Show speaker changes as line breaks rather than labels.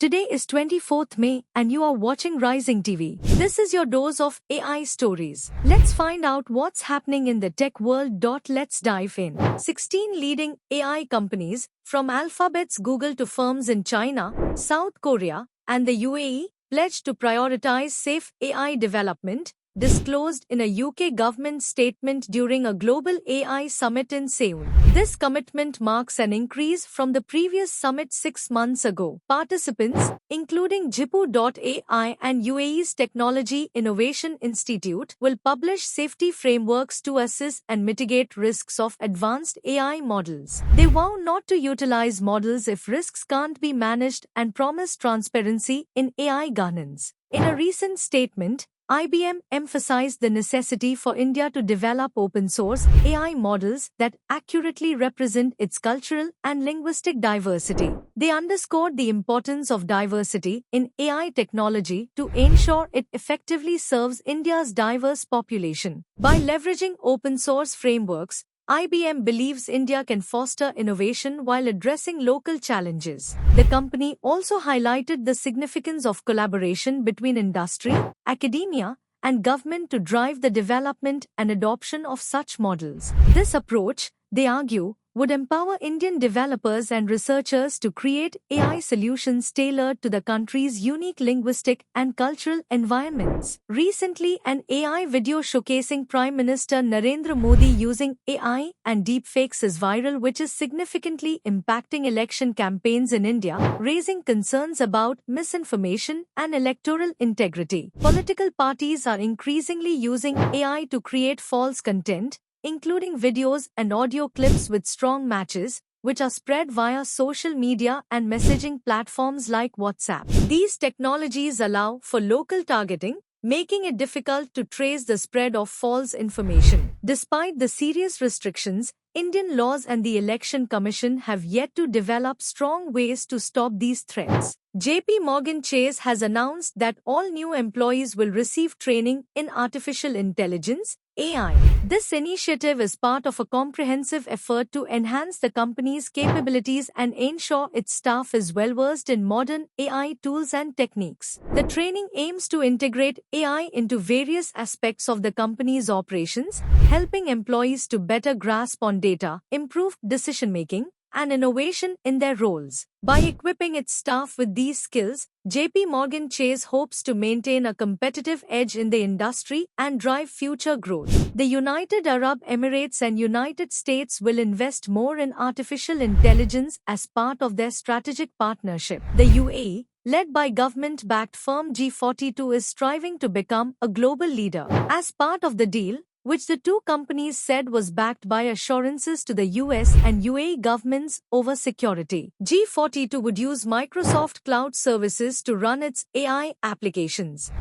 Today is 24th May and you are watching Rising TV. This is your dose of AI stories. Let's find out what's happening in the tech world. Let's dive in. 16 leading AI companies, from Alphabet's Google to firms in China, South Korea, and the UAE, pledged to prioritize safe AI development, disclosed in a UK government statement during a global AI summit in Seoul. This commitment marks an increase from the previous summit 6 months ago. Participants, including Jipu.ai and UAE's Technology Innovation Institute, will publish safety frameworks to assess and mitigate risks of advanced AI models. They vow not to utilize models if risks can't be managed and promise transparency in AI governance. In a recent statement, IBM emphasized the necessity for India to develop open-source AI models that accurately represent its cultural and linguistic diversity. They underscored the importance of diversity in AI technology to ensure it effectively serves India's diverse population. By leveraging open-source frameworks, IBM believes India can foster innovation while addressing local challenges. The company also highlighted the significance of collaboration between industry, academia, and government to drive the development and adoption of such models. This approach, they argue, would empower Indian developers and researchers to create AI solutions tailored to the country's unique linguistic and cultural environments. Recently, an AI video showcasing Prime Minister Narendra Modi using AI and deepfakes is viral, which is significantly impacting election campaigns in India, raising concerns about misinformation and electoral integrity. Political parties are increasingly using AI to create false content, including videos and audio clips with strong matches, which are spread via social media and messaging platforms like WhatsApp. These technologies allow for local targeting, making it difficult to trace the spread of false information. Despite the serious restrictions, Indian laws and the Election Commission have yet to develop strong ways to stop these threats. JP Morgan Chase has announced that all new employees will receive training in artificial intelligence, AI. This initiative is part of a comprehensive effort to enhance the company's capabilities and ensure its staff is well-versed in modern AI tools and techniques. The training aims to integrate AI into various aspects of the company's operations, helping employees to better grasp on data, improve decision-making, and innovation in their roles. By equipping its staff with these skills, JP Morgan Chase hopes to maintain a competitive edge in the industry and drive future growth. The United Arab Emirates and United States will invest more in artificial intelligence as part of their strategic partnership. The UAE, led by government-backed firm G42, is striving to become a global leader. As part of the deal, which the two companies said was backed by assurances to the US and UAE governments over security, G42 would use Microsoft Cloud Services to run its AI applications.